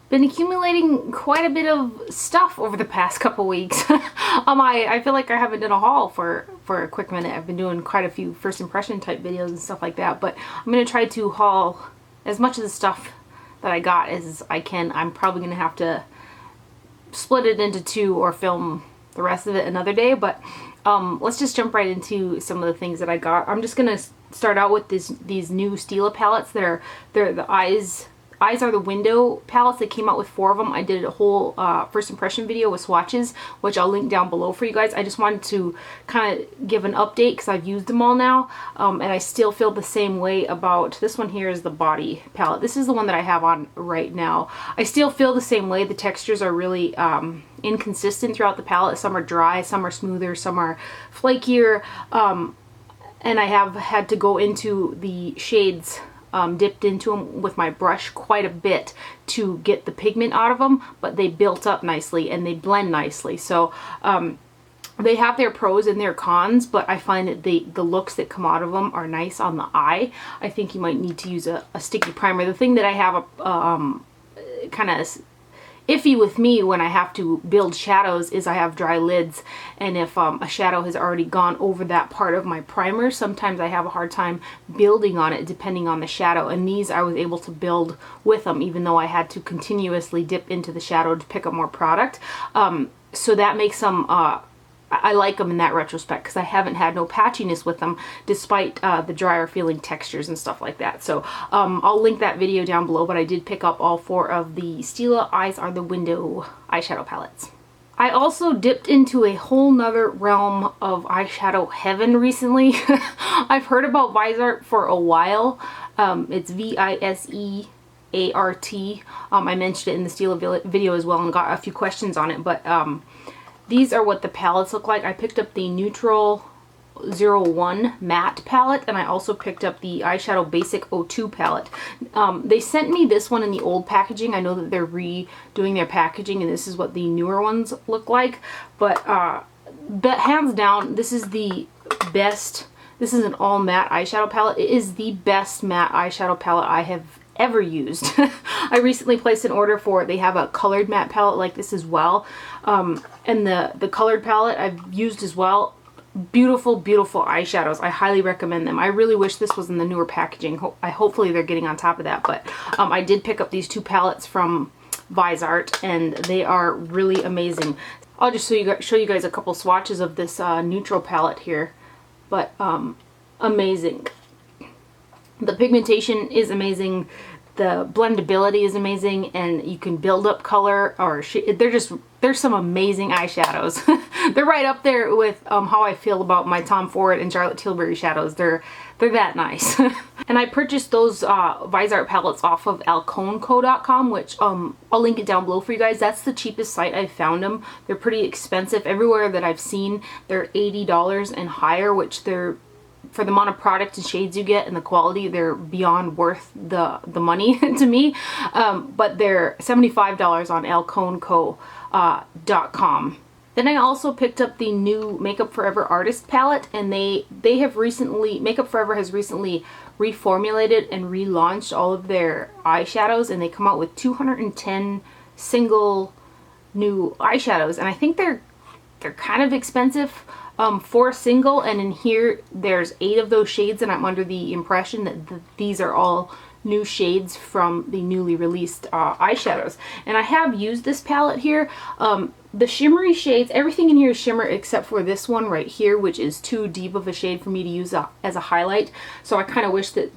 been accumulating quite a bit of stuff over the past couple weeks. I feel like I haven't done a haul for a quick minute. I've been doing quite a few first impression type videos and stuff like that, but I'm going to try to haul as much of the stuff that I got as I can. I'm probably going to have to split it into two or film the rest of it another day, but let's just jump right into some of the things that I got. I'm just going to start out with these new Stila palettes. They're the Eyes Are the Window palettes. They came out with 4 of them. I did a whole first impression video with swatches, which I'll link down below for you guys. I just wanted to kind of give an update because I've used them all now, and I still feel the same way about this one. Here is the body palette. This is the one that I have on right now. I still feel the same way. The textures are really inconsistent throughout the palette. Some are dry, some are smoother, some are flakier, and I have had to go into the shades, dipped into them with my brush quite a bit to get the pigment out of them, but they built up nicely and they blend nicely. So they have their pros and their cons, but I find that the looks that come out of them are nice on the eye. I think you might need to use a sticky primer. The thing that I have kind of iffy with me when I have to build shadows is I have dry lids, and if a shadow has already gone over that part of my primer, sometimes I have a hard time building on it depending on the shadow, and these I was able to build with them even though I had to continuously dip into the shadow to pick up more product. So that makes them I like them in that retrospect because I haven't had no patchiness with them despite the drier feeling textures and stuff like that. So I'll link that video down below, but I did pick up all 4 of the Stila Eyes Are the Window eyeshadow palettes. I also dipped into a whole nother realm of eyeshadow heaven recently. I've heard about Viseart for a while. It's Viseart. I mentioned it in the Stila video as well and got a few questions on it, but these are what the palettes look like. I picked up the Neutral 01 matte palette, and I also picked up the Eyeshadow Basic 02 palette. They sent me this one in the old packaging. I know that they're redoing their packaging and this is what the newer ones look like, but hands down, this is the best. This is an all matte eyeshadow palette. It is the best matte eyeshadow palette I have ever used. I recently placed an order for it. They have a colored matte palette like this as well, and the colored palette I've used as well. Beautiful, beautiful eyeshadows. I highly recommend them. I really wish this was in the newer packaging. Hopefully they're getting on top of that, but I did pick up these 2 palettes from Viseart and they are really amazing. I'll just show you guys a couple swatches of this neutral palette here, but amazing. The pigmentation is amazing, the blendability is amazing, and you can build up color, or there's some amazing eyeshadows. They're right up there with how I feel about my Tom Ford and Charlotte Tilbury shadows. They're that nice. And I purchased those Viseart palettes off of alconeco.com, which I'll link it down below for you guys. That's the cheapest site I've found them. They're pretty expensive. Everywhere that I've seen, they're $80 and higher, which they're, for the amount of product and shades you get and the quality, they're beyond worth the money to me. But they're $75 on alconeco.com. Then I also picked up the new Makeup Forever Artist palette, and they have recently, Makeup Forever has recently reformulated and relaunched all of their eyeshadows, and they come out with 210 single new eyeshadows, and I think they're kind of expensive for a single, and in here there's 8 of those shades, and I'm under the impression that these are all new shades from the newly released eyeshadows. And I have used this palette here. The shimmery shades, everything in here is shimmer except for this one right here, which is too deep of a shade for me to use as a highlight. So I kind of wish that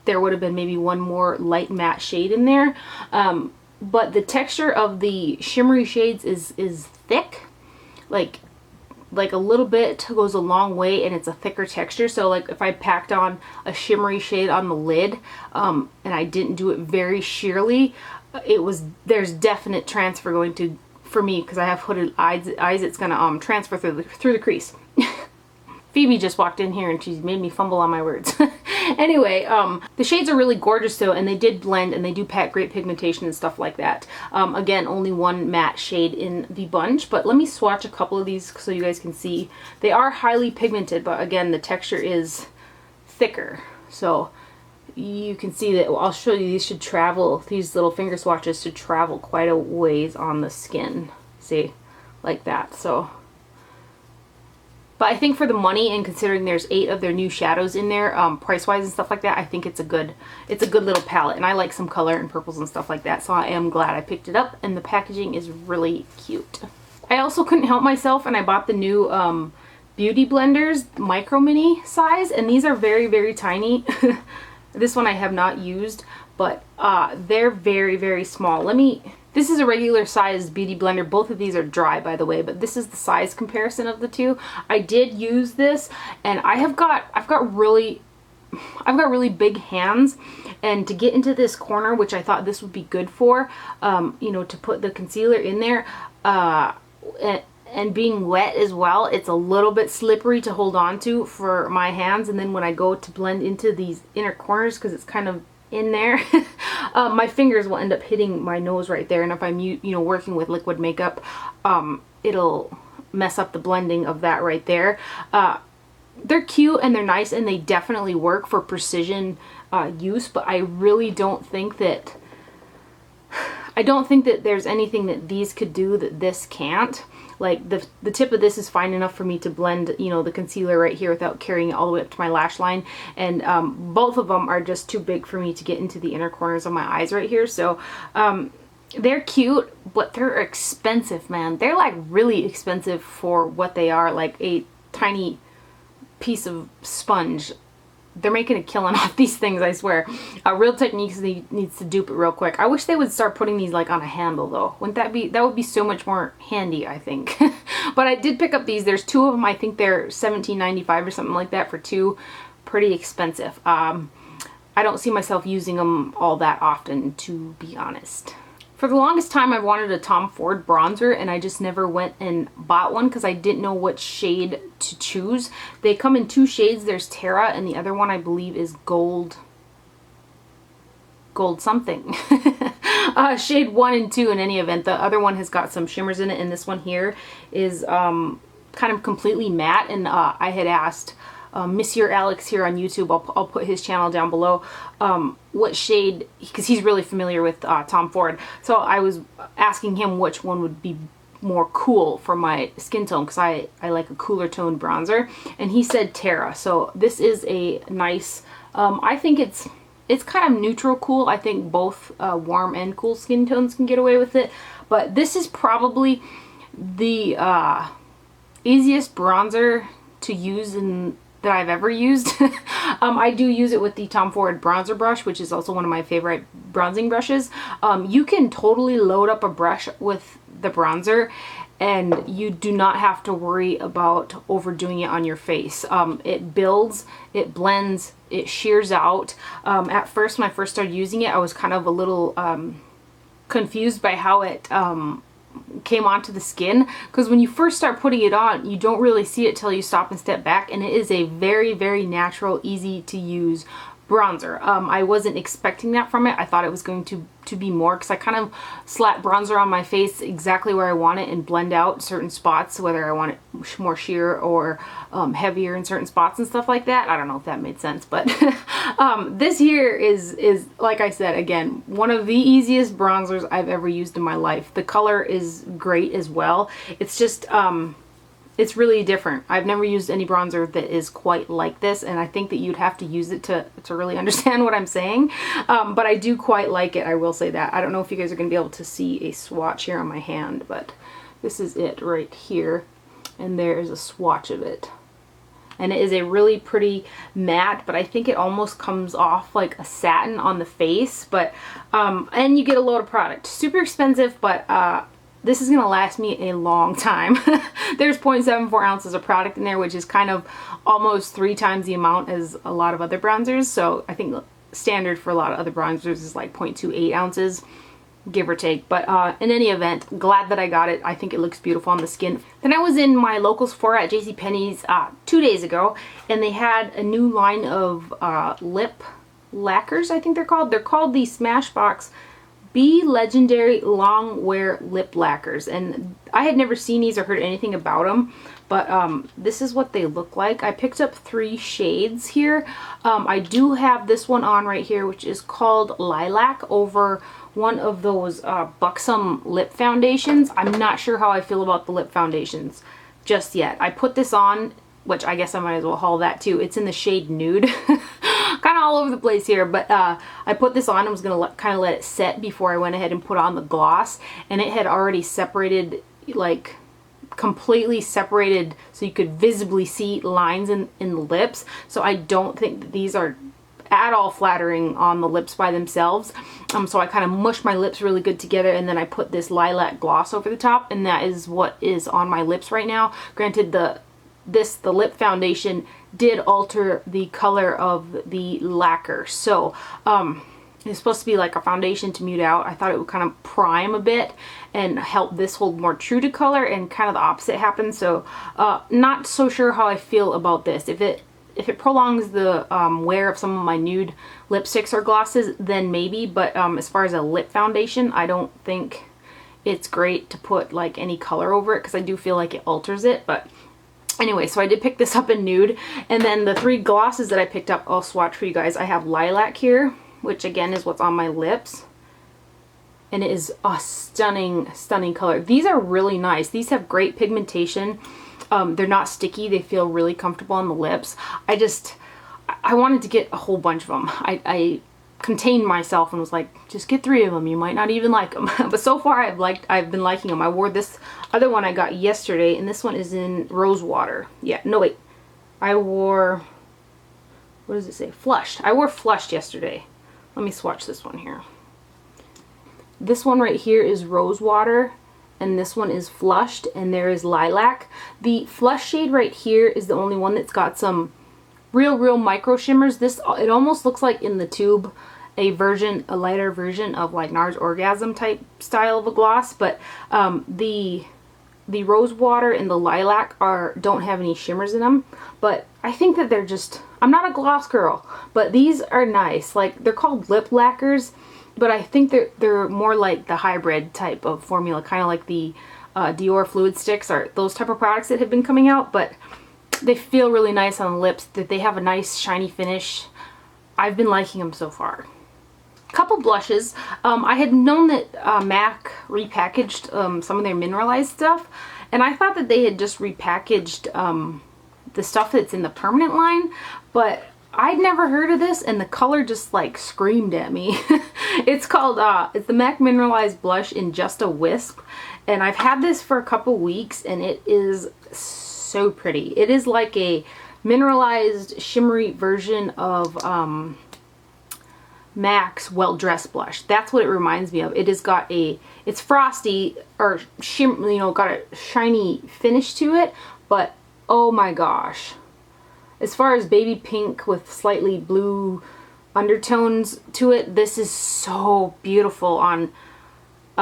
there would have been maybe one more light matte shade in there. But the texture of the shimmery shades is thick. Like a little bit goes a long way, and it's a thicker texture. So like if I packed on a shimmery shade on the lid and I didn't do it very sheerly, there's definite transfer going to, for me, because I have hooded eyes, it's gonna transfer through the crease. Phoebe just walked in here and she's made me fumble on my words. Anyway, the shades are really gorgeous though, and they did blend and they do pack great pigmentation and stuff like that. Again, only one matte shade in the bunch, but let me swatch a couple of these so you guys can see. They are highly pigmented, but again, the texture is thicker. So you can see that, I'll show you, these should travel, these little finger swatches should travel quite a ways on the skin. See, like that. So, but I think for the money, and considering there's 8 of their new shadows in there, price-wise and stuff like that, I think it's a good little palette. And I like some color and purples and stuff like that, so I am glad I picked it up, and the packaging is really cute. I also couldn't help myself, and I bought the new Beauty Blenders Micro Mini size, and these are very, very tiny. This one I have not used, but they're very, very small. This is a regular sized beauty blender. Both of these are dry, by the way, but this is the size comparison of the two. I did use this, and I've got really big hands, and to get into this corner, which I thought this would be good for, you know, to put the concealer in there, and being wet as well, it's a little bit slippery to hold on to for my hands. And then when I go to blend into these inner corners, because it's kind of in there, my fingers will end up hitting my nose right there, and if I'm you know, working with liquid makeup, it'll mess up the blending of that right there. They're cute and they're nice, and they definitely work for precision use, but I really don't think that there's anything that these could do that this can't. Like the tip of this is fine enough for me to blend, you know, the concealer right here without carrying it all the way up to my lash line. And both of them are just too big for me to get into the inner corners of my eyes right here. So they're cute, but they're expensive, man. They're like really expensive for what they are, like a tiny piece of sponge. They're making a killing off these things, I swear. Real Techniques needs to dupe it real quick. I wish they would start putting these like on a handle though. Wouldn't that would be so much more handy, I think. But I did pick up these. There's 2 of them. I think they're $17.95 or something like that for 2. Pretty expensive. I don't see myself using them all that often, to be honest. For the longest time, I've wanted a Tom Ford bronzer, and I just never went and bought one because I didn't know what shade to choose. They come in 2 shades. There's Terra, and the other one I believe is Gold something. Shade 1 and 2 in any event. The other one has got some shimmers in it, and this one here is kind of completely matte. And I had asked Mercier Alex here on YouTube, I'll put his channel down below, what shade, because he's really familiar with Tom Ford. So I was asking him which one would be more cool for my skin tone, because I like a cooler toned bronzer, and he said Terra. So this is a nice, I think it's kind of neutral cool. I think both warm and cool skin tones can get away with it, but this is probably the easiest bronzer to use that I've ever used. I do use it with the Tom Ford bronzer brush, which is also one of my favorite bronzing brushes. You can totally load up a brush with the bronzer, and you do not have to worry about overdoing it on your face. It builds, it blends, it shears out. At first, when I first started using it, I was kind of a little confused by how it came onto the skin, because when you first start putting it on, you don't really see it till you stop and step back, and it is a very, very natural, easy to use bronzer. I wasn't expecting that from it. I thought it was going to be more, because I kind of slap bronzer on my face exactly where I want it and blend out certain spots, whether I want it more sheer or heavier in certain spots and stuff like that. I don't know if that made sense, but this here is, like I said, again, one of the easiest bronzers I've ever used in my life. The color is great as well. It's just it's really different. I've never used any bronzer that is quite like this, and I think that you'd have to use it to really understand what I'm saying. But I do quite like it, I will say that. I don't know if you guys are going to be able to see a swatch here on my hand, but this is it right here, and there is a swatch of it. And it is a really pretty matte, but I think it almost comes off like a satin on the face. But and you get a load of product. Super expensive, but this is going to last me a long time. There's 0.74 ounces of product in there, which is kind of almost 3 times the amount as a lot of other bronzers. So I think standard for a lot of other bronzers is like 0.28 ounces, give or take. But in any event, glad that I got it. I think it looks beautiful on the skin. Then I was in my local Sephora at JCPenney's 2 days ago, and they had a new line of lip lacquers, I think they're called. They're called the Smashbox Be Legendary Long Wear Lip Lacquers, and I had never seen these or heard anything about them, but this is what they look like. I picked up 3 shades here. I do have this one on right here, which is called Lilac, over one of those Buxom lip foundations. I'm not sure how I feel about the lip foundations just yet. I put this on, which I guess I might as well haul that too. It's in the shade Nude. Kind of all over the place here, but I put this on and was going to kind of let it set before I went ahead and put on the gloss, and it had already separated, like completely separated, so you could visibly see lines in the lips. So I don't think that these are at all flattering on the lips by themselves. So I kind of mushed my lips really good together, and then I put this lilac gloss over the top, and that is what is on my lips right now. Granted, the lip foundation did alter the color of the lacquer, so it's supposed to be like a foundation to mute out. I thought it would kind of prime a bit and help this hold more true to color, and kind of the opposite happened. So not so sure how I feel about this. If it prolongs the wear of some of my nude lipsticks or glosses, then maybe, but as far as a lip foundation, I don't think it's great to put like any color over it, because I do feel like it alters it. But anyway, so I did pick this up in Nude, and then the 3 glosses that I picked up, I'll swatch for you guys. I have Lilac here, which again is what's on my lips, and it is a stunning, stunning color. These are really nice. These have great pigmentation. They're not sticky. They feel really comfortable on the lips. I wanted to get a whole bunch of them. I contained myself and was like, just get 3 of them. You might not even like them. But so far I've been liking them. I wore this other one I got yesterday, and this one is in Rose Water. Yeah, no wait. I wore, what does it say? Flushed. I wore Flushed yesterday. Let me swatch this one here. This one right here is Rose Water, and this one is Flushed, and there is Lilac. The Flush shade right here is the only one that's got some real micro shimmers. It almost looks like in the tube a lighter version of like NARS Orgasm type style of a gloss, but the Rose Water and the Lilac don't have any shimmers in them. But I think that they're just, I'm not a gloss girl, but these are nice. Like, they're called lip lacquers, but I think they're more like the hybrid type of formula, kind of like the Dior Fluid Sticks or those type of products that have been coming out. But they feel really nice on the lips. That they have a nice shiny finish. I've been liking them so far. Couple blushes. I had known that MAC repackaged some of their mineralized stuff, and I thought that they had just repackaged the stuff that's in the permanent line, but I'd never heard of this, and the color just like screamed at me. It's called it's the MAC Mineralized Blush in Just a Wisp, and I've had this for a couple weeks, and it is so pretty. It is like a mineralized shimmery version of MAC's Well Dressed blush. That's what it reminds me of. It has got it's frosty or got a shiny finish to it, but oh my gosh. As far as baby pink with slightly blue undertones to it, this is so beautiful on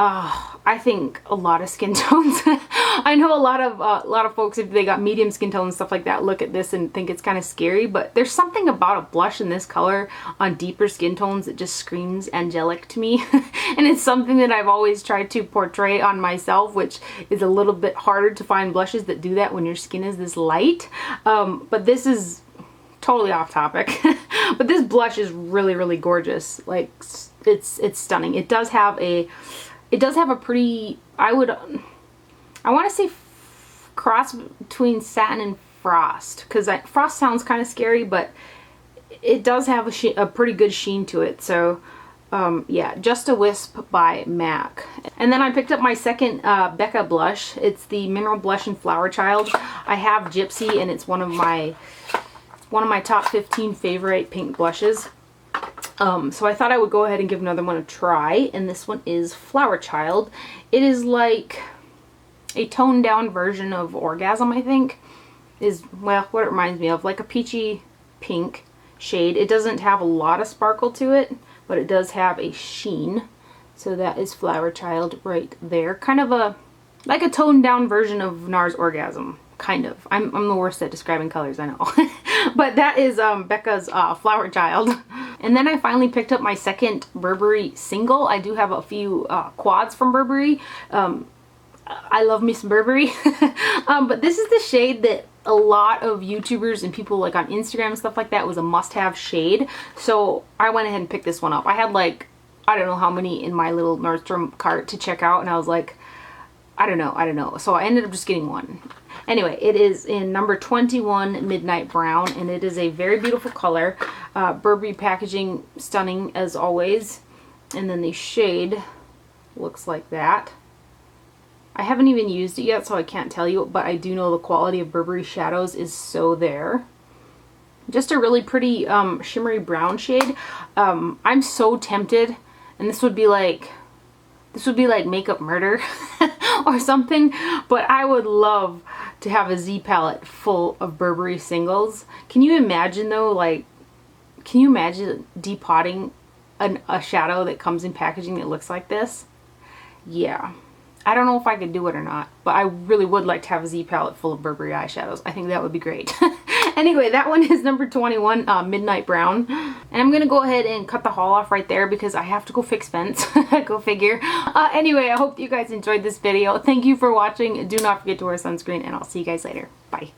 I think a lot of skin tones. I know a lot of folks, if they got medium skin tones and stuff like that, look at this and think it's kind of scary, but there's something about a blush in this color on deeper skin tones that just screams angelic to me. And it's something that I've always tried to portray on myself, which is a little bit harder to find blushes that do that when your skin is this light. But this is totally off topic. But this blush is really gorgeous. Like, it's stunning. It does have a pretty, I want to say cross between satin and frost, because frost sounds kind of scary, but it does have a pretty good sheen to it. So yeah, Just a Wisp by MAC. And then I picked up my second Becca blush. It's the Mineral Blush in Flower Child. I have Gypsy, and it's one of my top 15 favorite pink blushes. So I thought I would go ahead and give another one a try, and this one is Flower Child. It is like a toned down version of Orgasm, I think, is, well, what it reminds me of, like a peachy pink shade. It doesn't have a lot of sparkle to it, but it does have a sheen. So that is Flower Child right there. Kind of like a toned down version of NARS Orgasm. kind of. I'm the worst at describing colors, I know. But that is Becca's Flower Child. And then I finally picked up my second Burberry single. I do have a few quads from Burberry. I love me some Burberry. But this is the shade that a lot of YouTubers and people like on Instagram and stuff like that was a must-have shade. So I went ahead and picked this one up. I had like, I don't know how many in my little Nordstrom cart to check out, and I was like, I don't know. So I ended up just getting one. Anyway, it is in number 21 Midnight Brown, and it is a very beautiful color. Burberry packaging, stunning as always. And then the shade looks like that. I haven't even used it yet, so I can't tell you, but I do know the quality of Burberry shadows is so there. Just a really pretty shimmery brown shade. I'm so tempted, and this would be like makeup murder or something, but I would love to have a Z palette full of Burberry singles. Can you imagine though, like, can you imagine depotting a shadow that comes in packaging that looks like this? Yeah. I don't know if I could do it or not, but I really would like to have a Z palette full of Burberry eyeshadows. I think that would be great. Anyway, that one is number 21, Midnight Brown. And I'm going to go ahead and cut the haul off right there because I have to go fix vents. Go figure. Anyway, I hope you guys enjoyed this video. Thank you for watching. Do not forget to wear sunscreen, and I'll see you guys later. Bye.